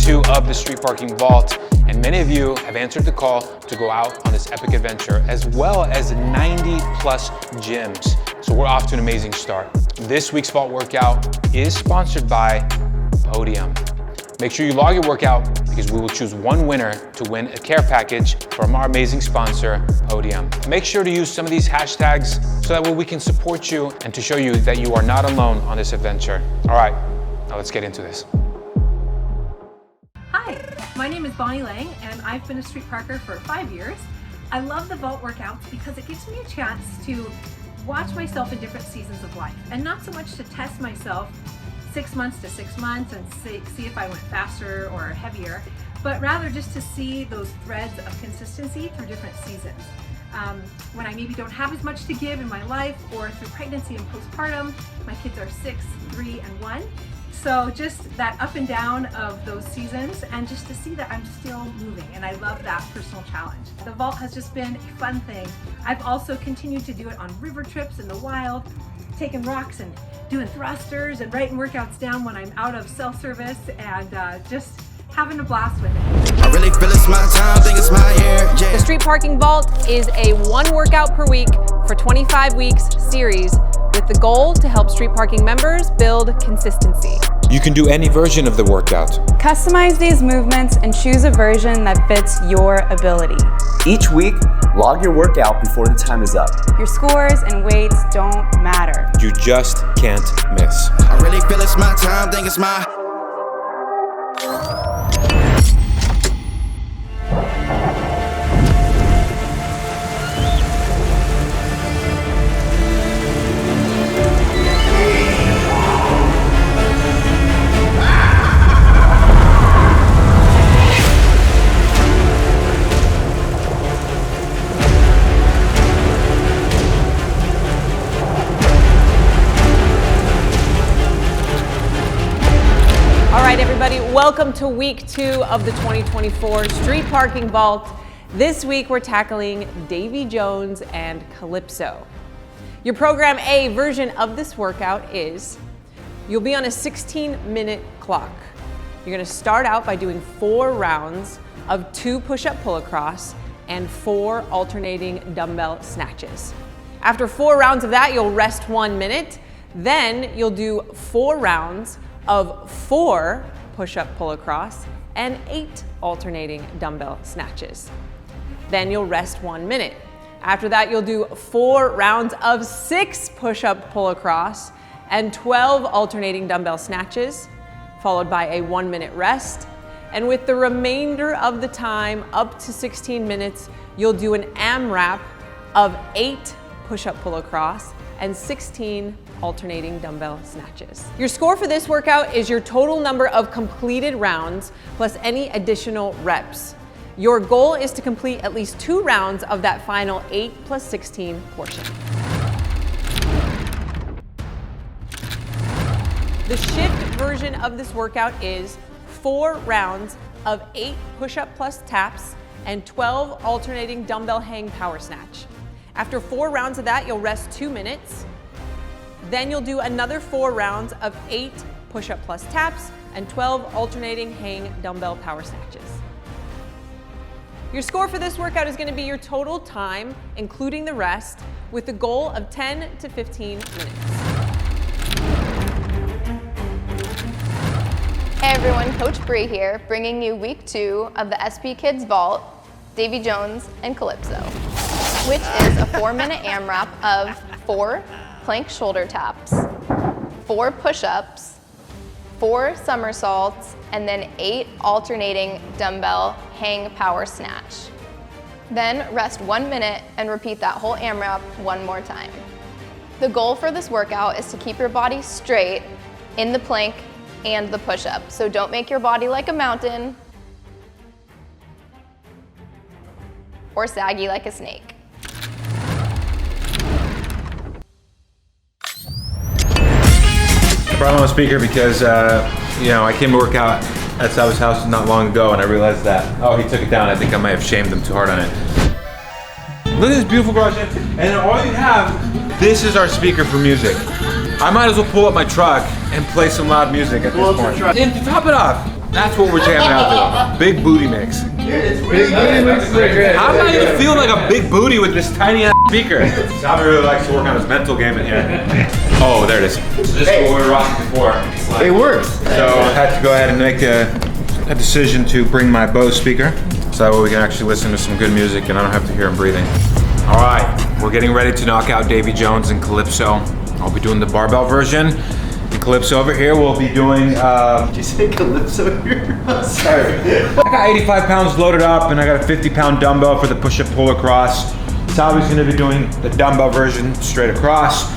2 of the Street Parking Vault, and many of you have answered the call to go out on this epic adventure, as well as 90 plus gyms. So we're off to an amazing start. This week's Vault workout is sponsored by Podium. Make sure you log your workout because we will choose one winner to win a care package from our amazing sponsor, Podium. Make sure to use some of these hashtags so that way we can support you and to show you that you are not alone on this adventure. All right, now let's get into this. Hi, my name is Bonnie Lang and I've been a street parker for 5 years. I love the Vault workouts because it gives me a chance to watch myself in different seasons of life and not so much to test myself 6 months to 6 months and see if I went faster or heavier, but rather just to see those threads of consistency through different seasons. When I maybe don't have as much to give in my life, or through pregnancy and postpartum, my kids are 6, 3, and 1. So just that up and down of those seasons, and just to see that I'm still moving, and I love that personal challenge. The Vault has just been a fun thing. I've also continued to do it on river trips in the wild, taking rocks and doing thrusters and writing workouts down when I'm out of self-service, and just having a blast with it. I really feel it's my time, think it's my year, yeah. The Street Parking Vault is a 1 workout per week for 25 weeks series with the goal to help street parking members build consistency. You can do any version of the workout. Customize these movements and choose a version that fits your ability. Each week, log your workout before the time is up. Your scores and weights don't matter. You just can't miss. I really feel it's my time, think it's my... Welcome to week 2 of the 2024 Street Parking Vault. This week we're tackling Davy Jones and Calypso. Your Program A version of this workout is, you'll be on a 16-minute clock. You're gonna start out by doing 4 rounds of 2 push-up pull-across and 4 alternating dumbbell snatches. After 4 rounds of that, you'll rest 1 minute. Then you'll do 4 rounds of 4 push-up pull-across and 8 alternating dumbbell snatches. Then you'll rest 1 minute. After that, you'll do 4 rounds of 6 push-up pull-across and 12 alternating dumbbell snatches, followed by a 1-minute rest. And with the remainder of the time, up to 16 minutes, you'll do an AMRAP of 8 push-up pull-across and 16 alternating dumbbell snatches. Your score for this workout is your total number of completed rounds plus any additional reps. Your goal is to complete at least 2 rounds of that final 8 plus 16 portion. The shift version of this workout is 4 rounds of 8 push-up plus taps and 12 alternating dumbbell hang power snatch. After 4 rounds of that, you'll rest 2 minutes. Then you'll do another 4 rounds of 8 push-up plus taps and 12 alternating hang dumbbell power snatches. Your score for this workout is going to be your total time, including the rest, with the goal of 10 to 15 minutes. Hey everyone, Coach Bree here, bringing you week 2 of the SP Kids Vault, Davy Jones and Calypso, which is a 4-minute AMRAP of 4 plank shoulder taps, 4 push-ups, 4 somersaults, and then 8 alternating dumbbell hang power snatch. Then rest 1 minute and repeat that whole AMRAP 1 more time. The goal for this workout is to keep your body straight in the plank and the push-up. So don't make your body like a mountain or saggy like a snake. I brought my speaker because, I came to work out at Salva's house not long ago and I realized that, oh, he took it down. I think I might have shamed him too hard on it. Look at this beautiful garage. And then all you have, this is our speaker for music. I might as well pull up my truck and play some loud music at this point. And to top it off, That's what we're jamming out to. Big booty mix. Big booty mix is great. How am I gonna feel like a big booty with this tiny ass speaker? Tommy really likes to work on his mental game in here. Oh, there it is. So this is what we were rocking before. It works. So I had to go ahead and make a decision to bring my Bose speaker, so that way we can actually listen to some good music and I don't have to hear him breathing. All right, we're getting ready to knock out Davy Jones and Calypso. I'll be doing the barbell version. And Calypso over here will be doing, Did you say Calypso here? Sorry. I got 85 pounds loaded up and I got a 50-pound dumbbell for the push-up pull across. Salvi's gonna be doing the dumbbell version straight across.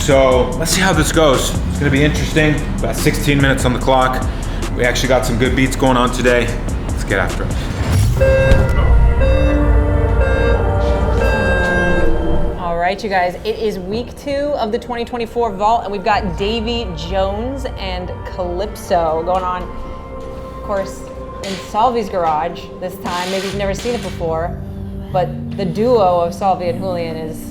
So let's see how this goes. It's gonna be interesting. About 16 minutes on the clock. We actually got some good beats going on today. Let's get after it. All right, you guys, it is week 2 of the 2024 vault, and we've got Davy Jones and Calypso going on, of course, in Salvi's garage this time. Maybe you've never seen it before, but the duo of Salvi and Julian is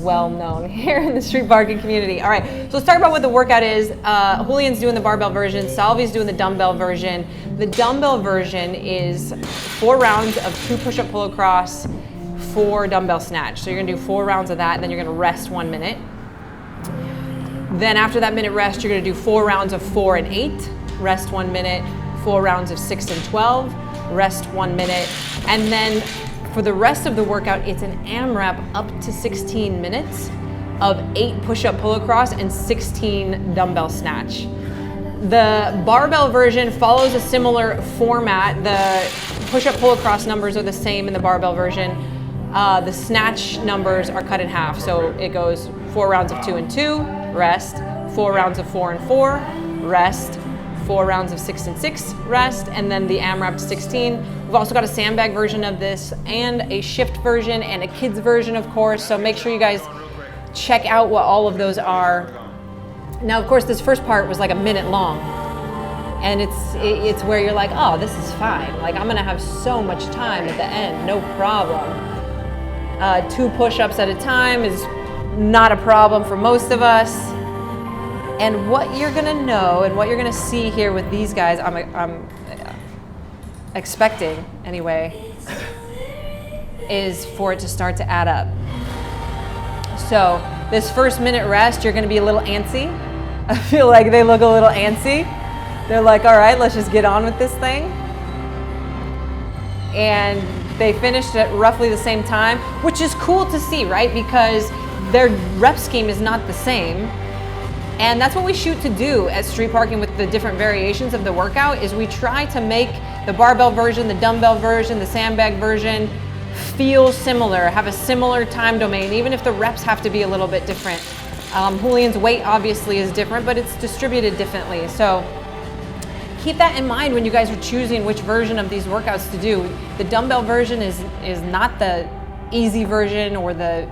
well known here in the street parking community. All right, so let's talk about what the workout is. Julian's doing the barbell version, Salvi's doing the dumbbell version. The dumbbell version is 4 rounds of 2 push-up pull across, 4 dumbbell snatch. So you're gonna do 4 rounds of that, and then you're gonna rest 1 minute. Then after that minute rest, you're gonna do 4 rounds of 4 and 8, rest 1 minute, 4 rounds of 6 and 12, rest 1 minute, and then for the rest of the workout, it's an AMRAP up to 16 minutes of 8 push-up pull across and 16 dumbbell snatch. The barbell version follows a similar format. The push-up pull across numbers are the same in the barbell version. The snatch numbers are cut in half. So it goes 4 rounds of 2 and 2, rest, 4 rounds of 4 and 4, rest, 4 rounds of 6 and 6, rest, and then the AMRAP to 16. We've also got a sandbag version of this and a shift version and a kids version, of course. So make sure you guys check out what all of those are. Now, of course, this first part was like a minute long, and it's where you're like, oh, this is fine. Like, I'm gonna have so much time at the end, no problem. 2 push-ups at a time is not a problem for most of us. And what you're gonna know and what you're gonna see here with these guys, I'm expecting anyway, is for it to start to add up. So this first minute rest, you're gonna be a little antsy. I feel like they look a little antsy. They're like, all right, let's just get on with this thing. And they finished at roughly the same time, which is cool to see, right? Because their rep scheme is not the same. And that's what we shoot to do at Street Parking with the different variations of the workout, is we try to make the barbell version, the dumbbell version, the sandbag version feel similar, have a similar time domain, even if the reps have to be a little bit different. Julian's weight obviously is different, but it's distributed differently. So keep that in mind when you guys are choosing which version of these workouts to do. The dumbbell version is not the easy version or the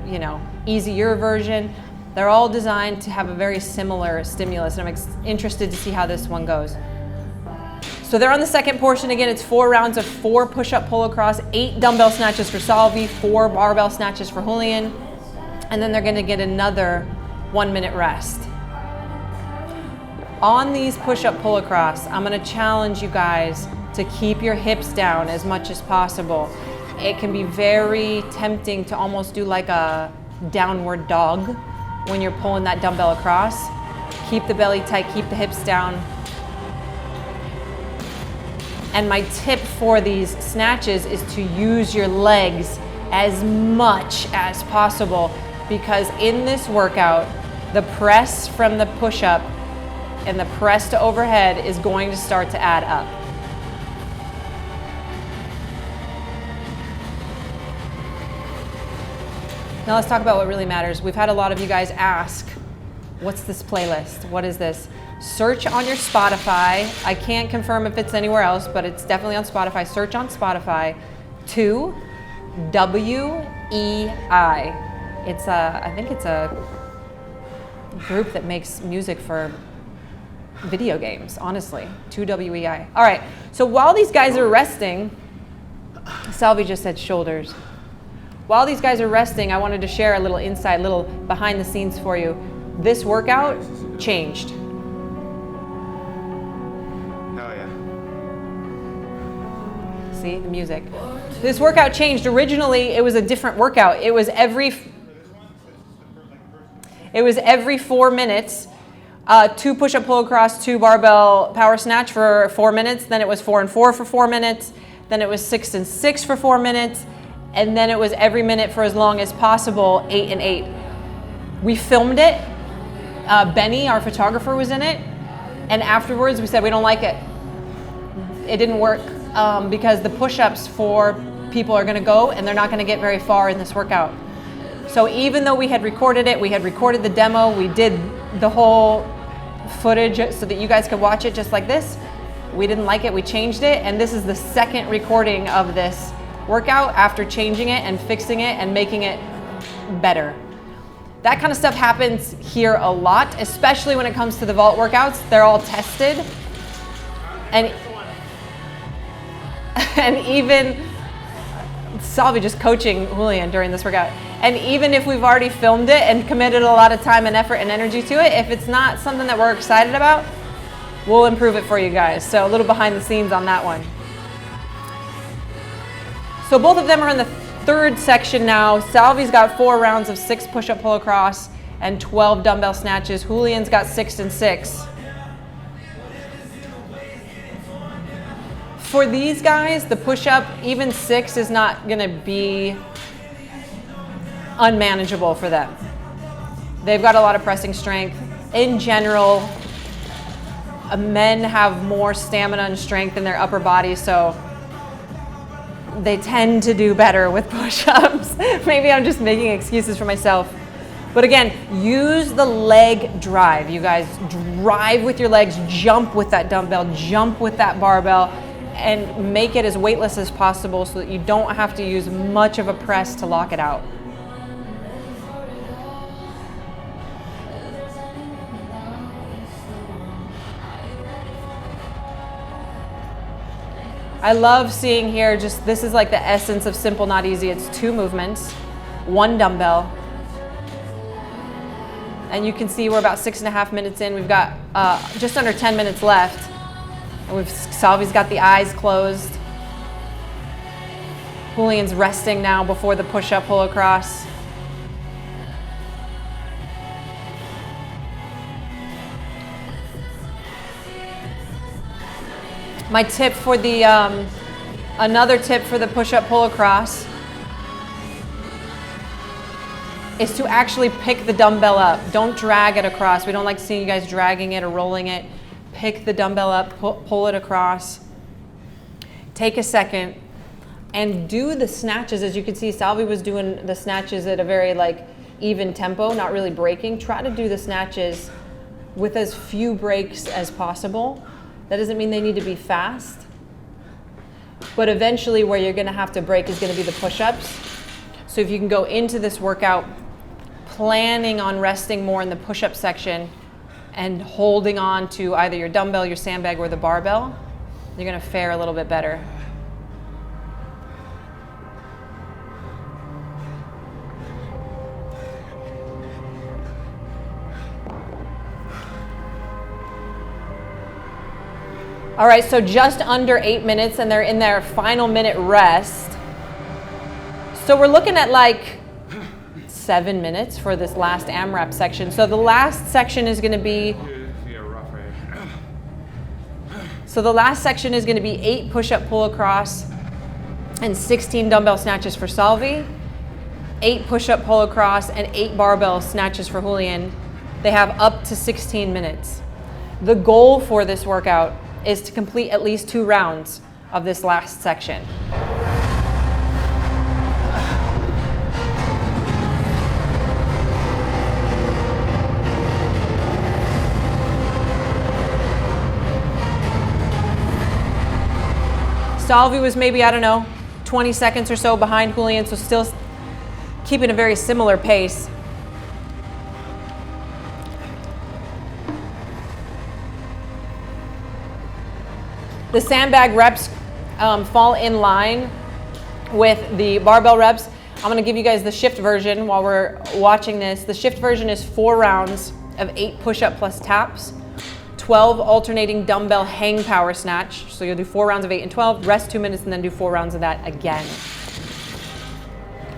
easier version. They're all designed to have a very similar stimulus, and I'm interested to see how this one goes. So they're on the second portion. Again, it's 4 rounds of 4 push-up pull across, 8 dumbbell snatches for Salvi, 4 barbell snatches for Julian, and then they're gonna get another 1 minute rest. On these push-up pull across, I'm gonna challenge you guys to keep your hips down as much as possible. It can be very tempting to almost do like a downward dog when you're pulling that dumbbell across. Keep the belly tight, keep the hips down. And my tip for these snatches is to use your legs as much as possible, because in this workout, the press from the push-up and the press to overhead is going to start to add up. Now let's talk about what really matters. We've had a lot of you guys ask, what's this playlist? What is this? Search on your Spotify. I can't confirm if it's anywhere else, but it's definitely on Spotify. Search on Spotify to WEI. I think it's a group that makes music for video games, honestly. 2WEI. All right, so while these guys are resting, Salvi just said shoulders. While these guys are resting, I wanted to share a little insight, a little behind the scenes for you. This workout changed. Hell yeah. see the music. This workout changed. Originally, it was a different workout. It was every 4 minutes, 2 push-up pull across, 2 barbell power snatch for 4 minutes. Then it was 4 and 4 for 4 minutes. Then it was 6 and 6 for 4 minutes. And then it was every minute for as long as possible, 8 and 8. We filmed it. Benny, our photographer, was in it. And afterwards, we said, we don't like it. It didn't work because the push-ups for people are going to go and they're not going to get very far in this workout. So even though we had recorded it, we had recorded the demo, we did the whole footage so that you guys could watch it just like this. We didn't like it, we changed it, and this is the second recording of this workout after changing it and fixing it and making it better. That kind of stuff happens here a lot, especially when it comes to the vault workouts. They're all tested. And even Salvi just coaching Julian during this workout. And even if we've already filmed it and committed a lot of time and effort and energy to it, if it's not something that we're excited about, we'll improve it for you guys. So a little behind the scenes on that one. So both of them are in the third section now. Salvi's got 4 rounds of 6 push-up pull across and 12 dumbbell snatches. Julian's got 6 and 6. For these guys, the push-up, even 6 is not gonna be unmanageable for them. They've got a lot of pressing strength. In general, men have more stamina and strength in their upper body, so they tend to do better with push-ups. Maybe I'm just making excuses for myself. But again, use the leg drive. You guys drive with your legs, jump with that dumbbell, jump with that barbell, and make it as weightless as possible so that you don't have to use much of a press to lock it out. I love seeing here, just this is like the essence of simple, not easy. It's 2 movements, 1 dumbbell. And you can see we're about 6.5 minutes in. We've got just under 10 minutes left. And Salvi's got the eyes closed. Julian's resting now before the push-up pull across. My tip for the, another tip for the push-up pull across is to actually pick the dumbbell up. Don't drag it across. We don't like seeing you guys dragging it or rolling it. Pick the dumbbell up, pull it across. Take a second and do the snatches. As you can see, Salvi was doing the snatches at a very even tempo, not really breaking. Try to do the snatches with as few breaks as possible. That doesn't mean they need to be fast, but eventually where you're gonna have to break is gonna be the push-ups. So if you can go into this workout planning on resting more in the push-up section and holding on to either your dumbbell, your sandbag, or the barbell, you're gonna fare a little bit better. All right, so just under 8 minutes and they're in their final minute rest. So we're looking at 7 minutes for this last AMRAP section. So the last section is gonna be, the last section is gonna be 8 push-up pull across and 16 dumbbell snatches for Salvi, 8 push-up pull across and 8 barbell snatches for Julian. They have up to 16 minutes. The goal for this workout is to complete at least 2 rounds of this last section. Salvi was maybe, 20 seconds or so behind Julian, so still keeping a very similar pace. The sandbag reps fall in line with the barbell reps. I'm gonna give you guys the shift version while we're watching this. The shift version is 4 rounds of 8 push-up plus taps, 12 alternating dumbbell hang power snatch. So you'll do 4 rounds of 8 and 12, rest 2 minutes, and then do 4 rounds of that again.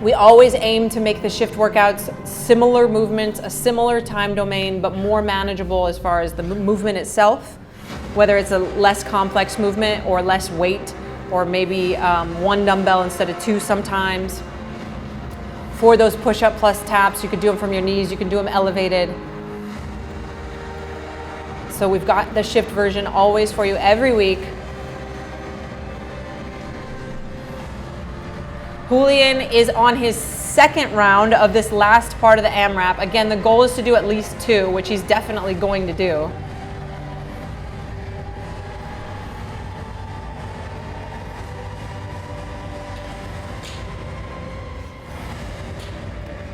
We always aim to make the shift workouts similar movements, a similar time domain, but more manageable as far as the movement itself, whether it's a less complex movement or less weight, or maybe 1 dumbbell instead of 2 sometimes. For those push-up plus taps, you could do them from your knees, you can do them elevated. So we've got the shift version always for you every week. Julian is on his 2nd round of this last part of the AMRAP. Again, the goal is to do at least 2, which he's definitely going to do.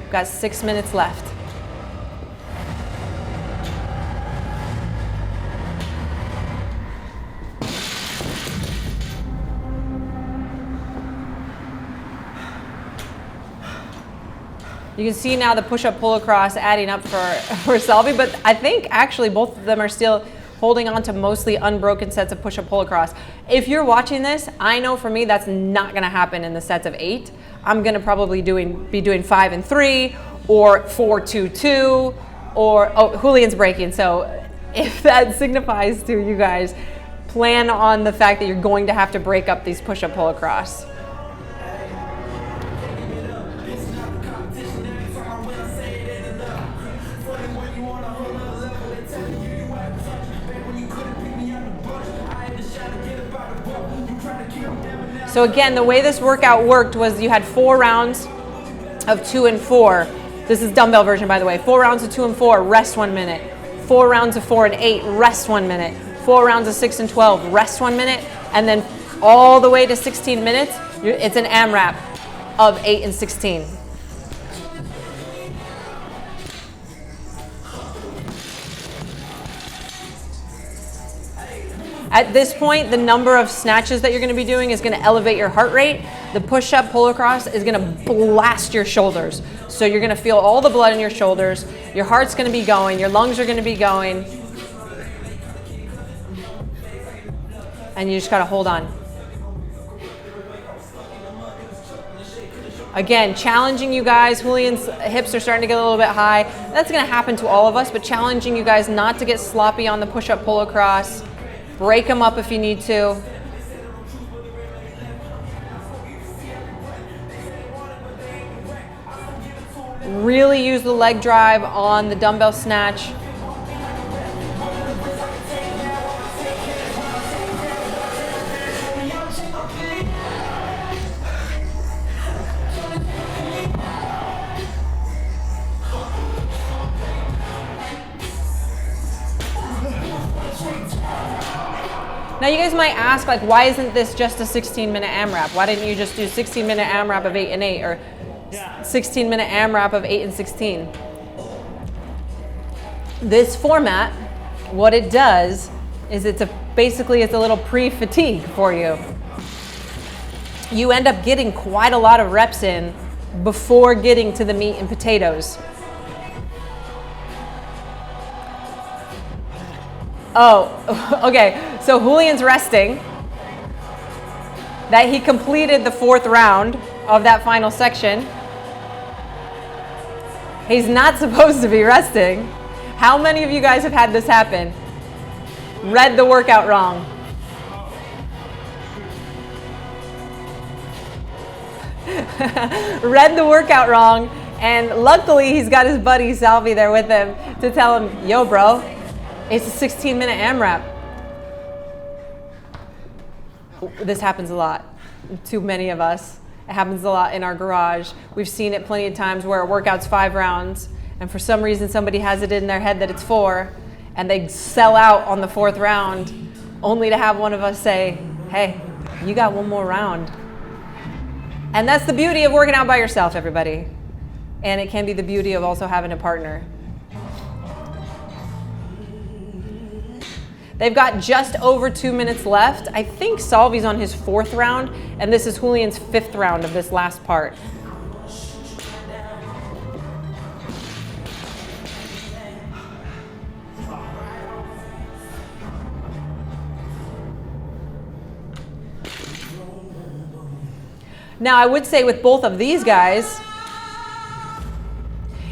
Got 6 minutes left. You can see now the push-up pull across adding up for Salvi, but I think actually both of them are still holding on to mostly unbroken sets of push-up pull across. If you're watching this, I know for me that's not gonna happen in the sets of 8. I'm gonna probably be doing 5 and 3 or 4, 2, 2, or, oh, Julian's breaking. So if that signifies to you guys, plan on the fact that you're going to have to break up these push-up pull across. So again, the way this workout worked was you had 4 rounds of 2 and 4. This is dumbbell version, by the way. 4 rounds of 2 and 4, rest 1 minute. 4 rounds of 4 and 8, rest 1 minute. 4 rounds of 6 and 12, rest 1 minute. And then all the way to 16 minutes, it's an AMRAP of 8 and 16. At this point, the number of snatches that you're gonna be doing is gonna elevate your heart rate. The push-up pull across is gonna blast your shoulders. So you're gonna feel all the blood in your shoulders, your heart's gonna be going, your lungs are gonna be going. And you just gotta hold on. Again, challenging you guys. Julian's hips are starting to get a little bit high. That's gonna happen to all of us, but challenging you guys not to get sloppy on the push-up pull across. Break them up if you need to. Really use the leg drive on the dumbbell snatch. Now you guys might ask, like, why isn't this just a 16-minute AMRAP? Why didn't you just do 16-minute AMRAP of 8 and 8 or 16-minute AMRAP of 8 and 16? This format, what it does is basically it's a little pre-fatigue for you. You end up getting quite a lot of reps in before getting to the meat and potatoes. Oh, okay. So Julian's resting. That he completed the 4th round of that final section. He's not supposed to be resting. How many of you guys have had this happen? Read the workout wrong. Read the workout wrong, and luckily he's got his buddy Salvi there with him to tell him, yo bro, it's a 16-minute AMRAP. This happens a lot to many of us. It happens a lot in our garage. We've seen it plenty of times where a workout's 5 rounds, and for some reason somebody has it in their head that it's 4, and they sell out on the 4th round, only to have one of us say, hey, you got 1 more round. And that's the beauty of working out by yourself, everybody. And it can be the beauty of also having a partner. They've got just over 2 minutes left. I think Salvi's on his 4th round, and this is Julian's 5th round of this last part. Now, I would say with both of these guys,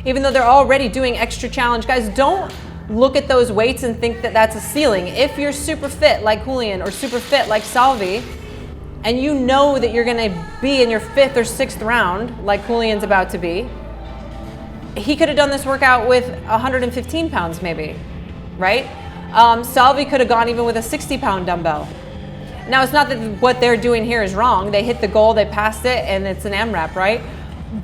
even though they're already doing extra challenge, guys, don't look at those weights and think that that's a ceiling. If you're super fit like Julian or super fit like Salvi, and you know that you're gonna be in your 5th or 6th round, like Julian's about to be, he could have done this workout with 115 pounds maybe, right? Salvi could have gone even with a 60-pound dumbbell. Now, it's not that what they're doing here is wrong. They hit the goal, they passed it, and it's an AMRAP, right?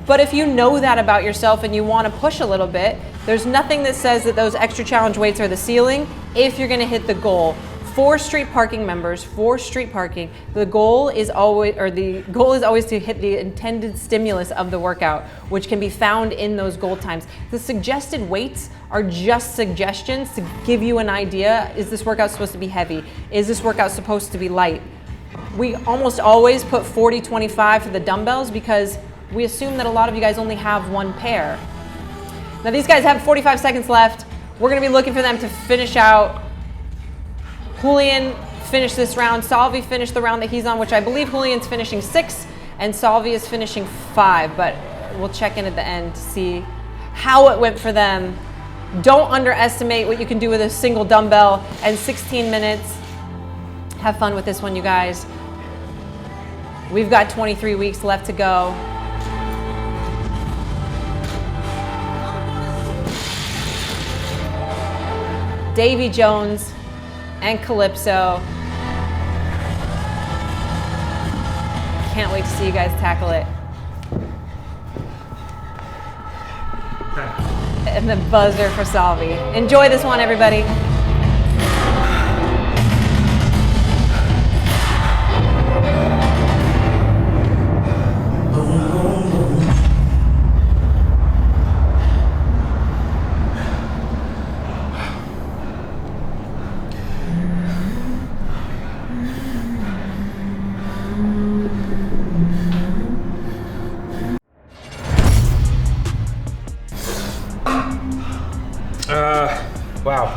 But if you know that about yourself and you want to push a little bit, there's nothing that says that those extra challenge weights are the ceiling if you're going to hit the goal. For street parking members, for street parking, the goal is always to hit the intended stimulus of the workout, which can be found in those goal times. The suggested weights are just suggestions to give you an idea. Is this workout supposed to be heavy? Is this workout supposed to be light? We almost always put 40-25 for the dumbbells because we assume that a lot of you guys only have one pair. Now these guys have 45 seconds left. We're gonna be looking for them to finish out. Julian finished this round. Salvi finished the round that he's on, which I believe Julian's finishing 6 and Salvi is finishing 5, but we'll check in at the end to see how it went for them. Don't underestimate what you can do with a single dumbbell and 16 minutes. Have fun with this one, you guys. We've got 23 weeks left to go. Davy Jones and Calypso. Can't wait to see you guys tackle it. And the buzzer for Salvi. Enjoy this one, everybody. Wow.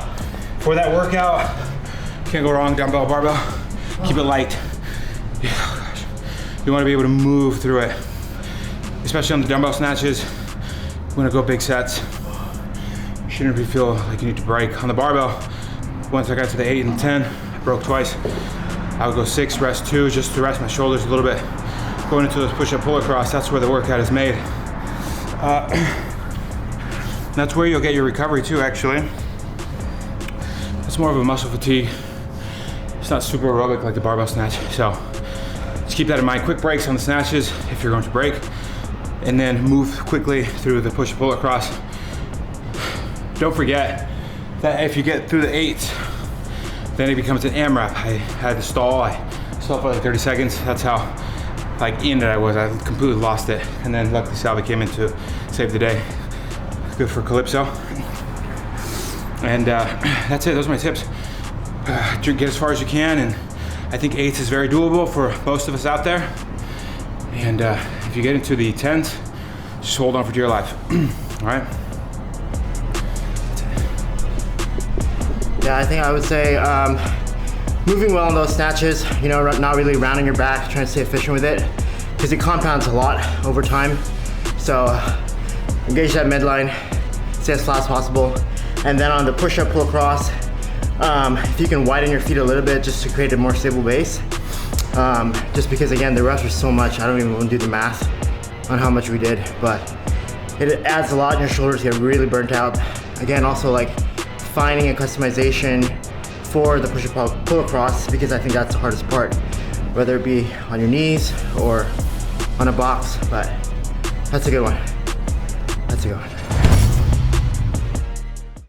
For that workout, can't go wrong, dumbbell, barbell. Keep it light. Oh gosh. You want to be able to move through it, especially on the dumbbell snatches. You want to go big sets. You shouldn't really feel like you need to break. On the barbell, once I got to the 8 and 10, I broke twice. I would go 6, rest 2, just to rest my shoulders a little bit. Going into those push-up, pull-across, that's where the workout is made. That's where you'll get your recovery too, actually. It's more of a muscle fatigue. It's not super aerobic like the barbell snatch. So just keep that in mind. Quick breaks on the snatches if you're going to break, and then move quickly through the push and pull across. Don't forget that if you get through the 8s, then it becomes an AMRAP. I had to stall. I stalled for like 30 seconds. That's how in it I was. I completely lost it. And then luckily Salvi came in to save the day. Good for Calypso. And that's it, those are my tips. Get as far as you can, and I think 8s is very doable for most of us out there. And if you get into the 10s, just hold on for dear life. All right? Yeah, I think I would say moving well on those snatches, not really rounding your back, trying to stay efficient with it, because it compounds a lot over time. So engage that midline, stay as flat as possible. And then on the push-up, pull across, if you can widen your feet a little bit just to create a more stable base. Just because again, the reps are so much, I don't even want to do the math on how much we did, but it adds a lot in your shoulders, get really burnt out. Again, also finding a customization for the push-up, pull across, because I think that's the hardest part, whether it be on your knees or on a box, but that's a good one. That's a good one.